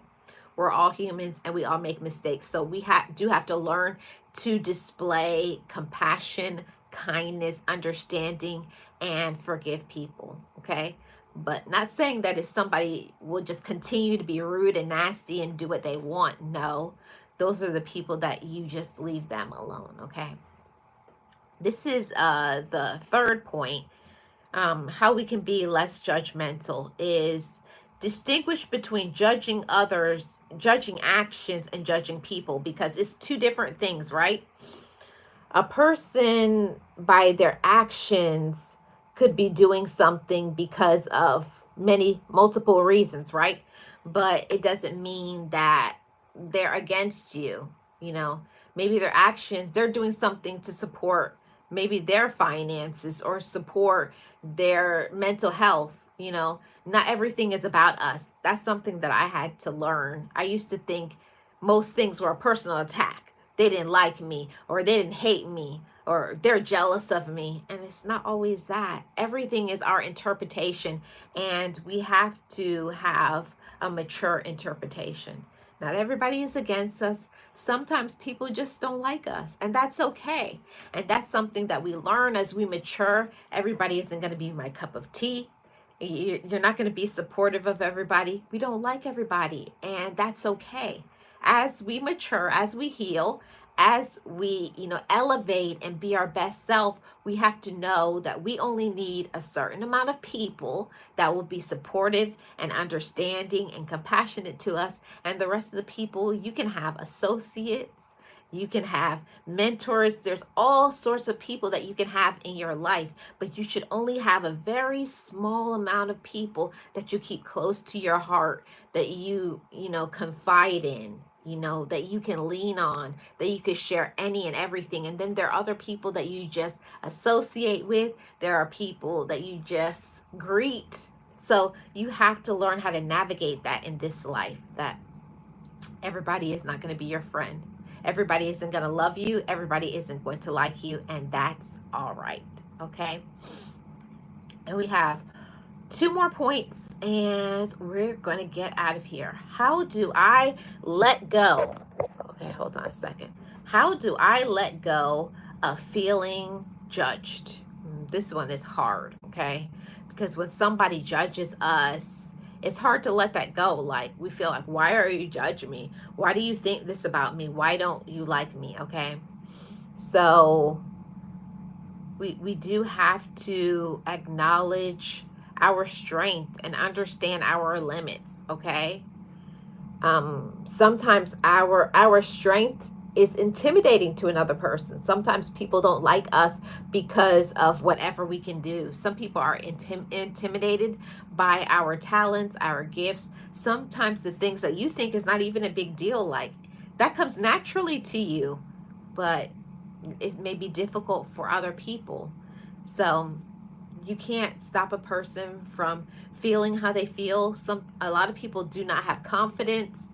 We're all humans and we all make mistakes. So we do have to learn to display compassion, kindness, understanding, and forgive people, okay? But not saying that if somebody will just continue to be rude and nasty and do what they want. No, those are the people that you just leave them alone, okay? This is the third point. How we can be less judgmental is distinguish between judging others, judging actions, and judging people, because it's two different things, right? A person, by their actions, could be doing something because of multiple reasons, right? But it doesn't mean that they're against you. You know, maybe their actions, they're doing something to support maybe their finances or support their mental health. You know, not everything is about us. That's something that I had to learn. I used to think most things were a personal attack. They didn't like me, or they didn't hate me, or they're jealous of me. And it's not always that. Everything is our interpretation, and we have to have a mature interpretation. Not everybody is against us. Sometimes people just don't like us, and that's okay. And that's something that we learn as we mature. Everybody isn't going to be my cup of tea. You're not going to be supportive of everybody. We don't like everybody, and that's okay. As we mature, as we heal, as we, elevate and be our best self, we have to know that we only need a certain amount of people that will be supportive and understanding and compassionate to us. And the rest of the people, you can have associates, you can have mentors. There's all sorts of people that you can have in your life, but you should only have a very small amount of people that you keep close to your heart, that confide in, that you can lean on, that you can share any and everything. And then there are other people that you just associate with. There are people that you just greet. So you have to learn how to navigate that in this life, that everybody is not going to be your friend. Everybody isn't going to love you. Everybody isn't going to like you. And that's all right. Okay. And we have two more points and we're going to get out of here. How do I let go? Okay, hold on a second. How do I let go of feeling judged? This one is hard, okay? Because when somebody judges us, it's hard to let that go. Like, we feel like, why are you judging me? Why do you think this about me? Why don't you like me? Okay. So we do have to acknowledge our strength and understand our limits. Okay. Sometimes our strength is intimidating to another person. Sometimes people don't like us because of whatever we can do. Some people are intimidated by our talents, our gifts. Sometimes the things that you think is not even a big deal, like that comes naturally to you, but it may be difficult for other people. So you can't stop a person from feeling how they feel. A lot of people do not have confidence.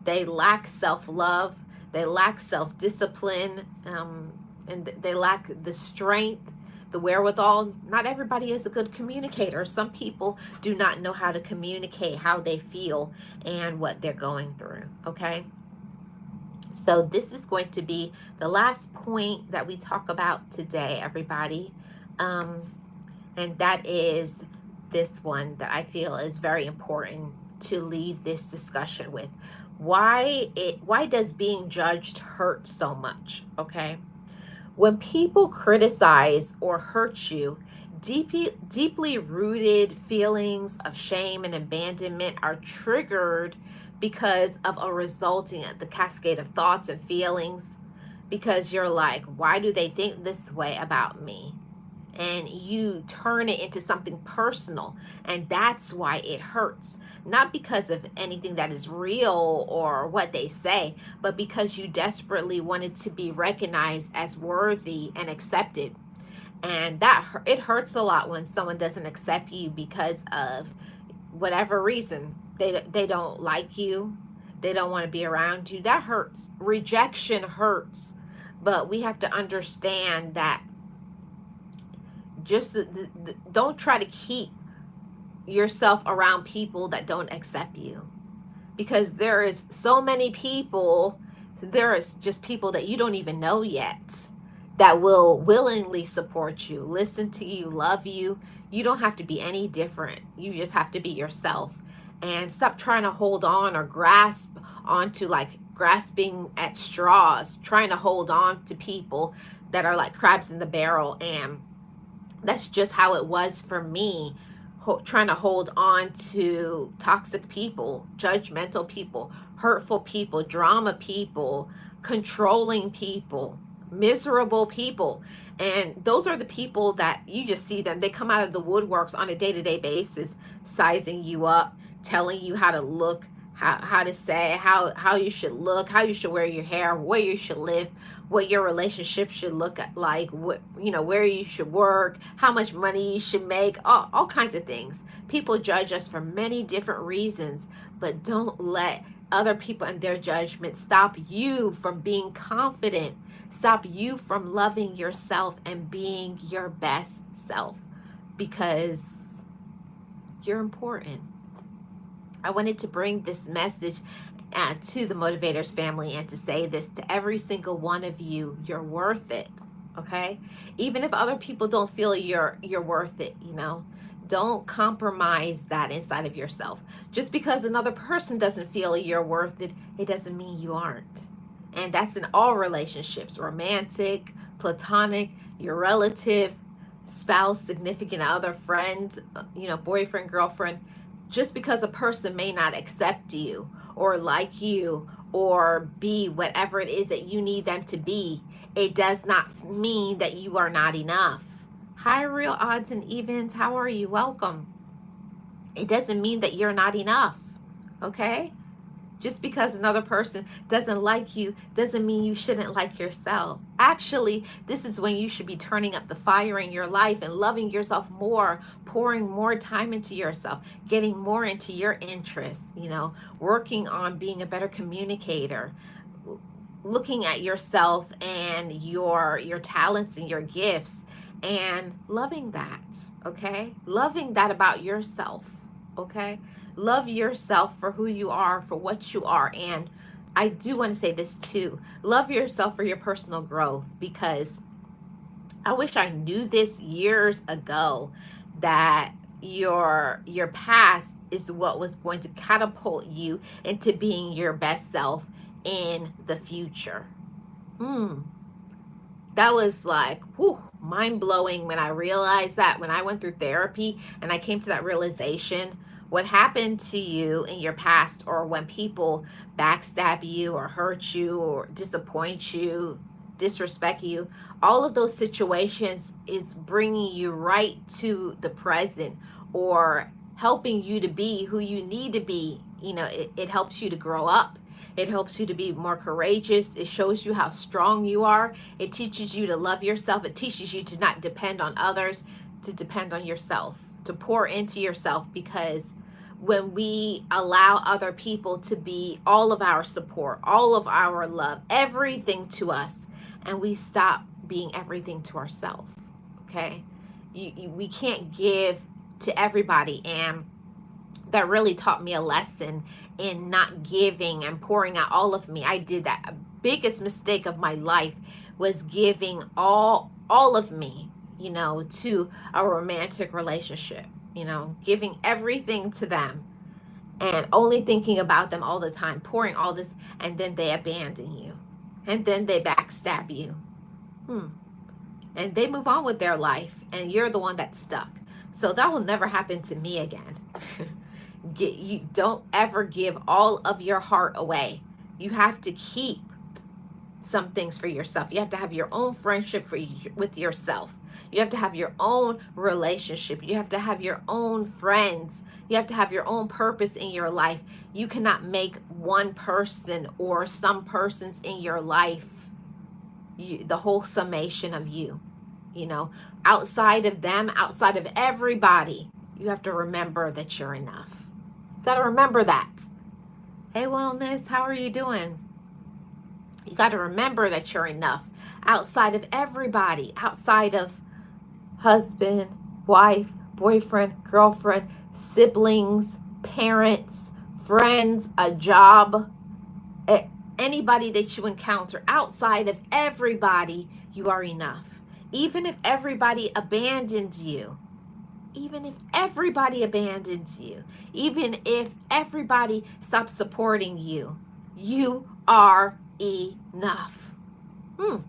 They lack self-love. They lack self-discipline, and they lack the strength, the wherewithal. Not everybody is a good communicator. Some people do not know how to communicate how they feel and what they're going through, okay? So this is going to be the last point that we talk about today, everybody. And that is this one that I feel is very important to leave this discussion with. Why does being judged hurt so much? Okay. When people criticize or hurt you, deeply rooted feelings of shame and abandonment are triggered because of the cascade of thoughts and feelings, because you're like, why do they think this way about me? And you turn it into something personal, and that's why it hurts. Not because of anything that is real or what they say, but because you desperately wanted to be recognized as worthy and accepted. And it hurts a lot when someone doesn't accept you because of whatever reason. they don't like you, they don't want to be around you. That hurts. Rejection hurts. But we have to understand that just don't try to keep yourself around people that don't accept you, because there is so many people, there is just people that you don't even know yet that will willingly support you, listen to you, love you. You don't have to be any different. You just have to be yourself, and stop trying to hold on or grasp onto, like grasping at straws, trying to hold on to people that are like crabs in the barrel. And that's just how it was for me, trying to hold on to toxic people, judgmental people, hurtful people, drama people, controlling people, miserable people. And those are the people that you just see them. They come out of the woodworks on a day-to-day basis, sizing you up, telling you how to look, how to say, how you should look, how you should wear your hair, where you should live, what your relationship should look like, what, where you should work, how much money you should make, all kinds of things. People judge us for many different reasons, but don't let other people and their judgment stop you from being confident, stop you from loving yourself and being your best self, because you're important. I wanted to bring this message to the Motivators family, and to say this to every single one of you: you're worth it. Okay, even if other people don't feel you're worth it, don't compromise that inside of yourself. Just because another person doesn't feel you're worth it, it doesn't mean you aren't. And that's in all relationships: romantic, platonic, your relative, spouse, significant other, friend, boyfriend, girlfriend. Just because a person may not accept you or like you or be whatever it is that you need them to be, it does not mean that you are not enough. Hi, Real Odds and Evens. How are you? Welcome. It doesn't mean that you're not enough. Okay? Just because another person doesn't like you doesn't mean you shouldn't like yourself. Actually, this is when you should be turning up the fire in your life and loving yourself more, pouring more time into yourself, getting more into your interests, working on being a better communicator, looking at yourself and your talents and your gifts, and loving that, okay? Loving that about yourself, okay? Love yourself for who you are, for what you are. And I do want to say this too: love yourself for your personal growth, because I wish I knew this years ago, that your past is what was going to catapult you into being your best self in the future. That was like, whew, mind-blowing when I realized that, when I went through therapy and I came to that realization. What happened to you in your past, or when people backstab you or hurt you or disappoint you, disrespect you, all of those situations is bringing you right to the present, or helping you to be who you need to be. It helps you to grow up. It helps you to be more courageous. It shows you how strong you are. It teaches you to love yourself. It teaches you to not depend on others, to depend on yourself, to pour into yourself. Because when we allow other people to be all of our support, all of our love, everything to us, and we stop being everything to ourselves, okay? We can't give to everybody. And that really taught me a lesson in not giving and pouring out all of me. I did that. Biggest mistake of my life was giving all of me, to a romantic relationship, giving everything to them and only thinking about them all the time, pouring all this, and then they abandon you, and then they backstab you. And they move on with their life, and you're the one that's stuck. So that will never happen to me again. You don't ever give all of your heart away. You have to keep some things for yourself. You have to have your own friendship with yourself. You have to have your own relationship. You have to have your own friends. You have to have your own purpose in your life. You cannot make one person or some persons in your life the whole summation of you. Outside of them, outside of everybody, you have to remember that you're enough. You got to remember that. Hey, wellness, how are you doing? You got to remember that you're enough outside of everybody, outside of husband, wife, boyfriend, girlfriend, siblings, parents, friends, a job, anybody that you encounter. Outside of everybody, you are enough. Even if everybody abandons you, even if everybody abandons you, even if everybody stops supporting you, you are enough. And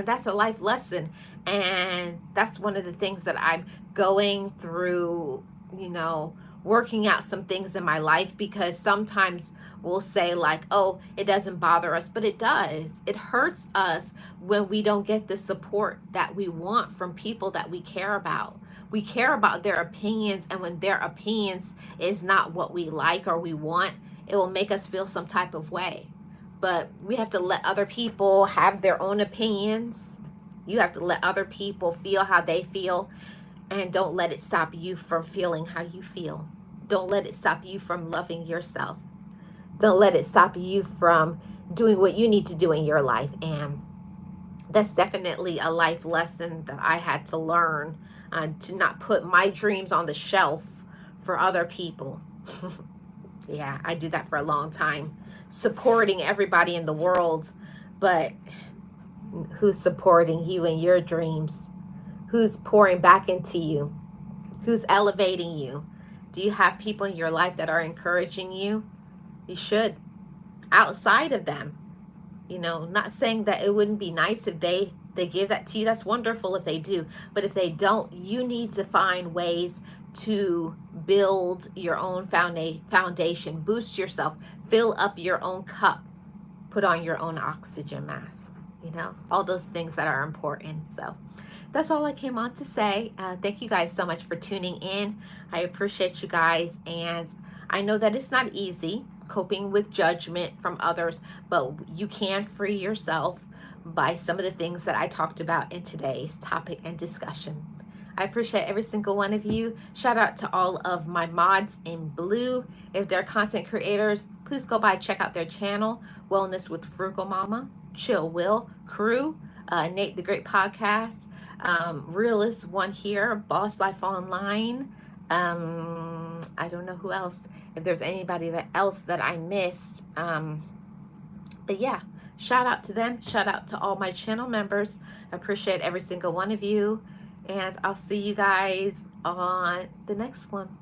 that's a life lesson. And that's one of the things that I'm going through, working out some things in my life, because sometimes we'll say like, oh, it doesn't bother us, but it does. It hurts us when we don't get the support that we want from people that we care about. We care about their opinions, and when their opinions is not what we like or we want, it will make us feel some type of way. But we have to let other people have their own opinions. You have to let other people feel how they feel, and don't let it stop you from feeling how you feel. Don't let it stop you from loving yourself. Don't let it stop you from doing what you need to do in your life. And that's definitely a life lesson that I had to learn, to not put my dreams on the shelf for other people. Yeah, I did that for a long time, supporting everybody in the world, but who's supporting you and your dreams? Who's pouring back into you? Who's elevating you? Do you have people in your life that are encouraging you? You should. Outside of them, not saying that it wouldn't be nice if they give that to you. That's wonderful if they do. But if they don't, you need to find ways to build your own foundation, boost yourself, fill up your own cup, put on your own oxygen mask, all those things that are important. So that's all I came on to say. Thank you guys so much for tuning in. I appreciate you guys. And I know that it's not easy coping with judgment from others, but you can free yourself by some of the things that I talked about in today's topic and discussion. I appreciate every single one of you. Shout out to all of my mods in blue. If they're content creators, please go by, check out their channel, Wellness with Frugal Mama, Chill Will Crew, Nate the Great Podcast, Realist One here, Boss Life Online. I don't know who else, if there's anybody else that I missed. But yeah, shout out to them. Shout out to all my channel members. I appreciate every single one of you. And I'll see you guys on the next one.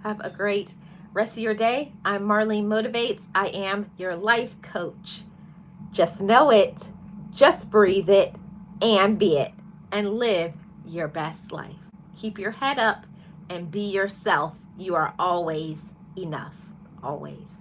Have a great rest of your day. I'm Marlene Motivates. I am your life coach. Just know it, just breathe it, and be it, and live your best life. Keep your head up and be yourself. You are always enough. Always.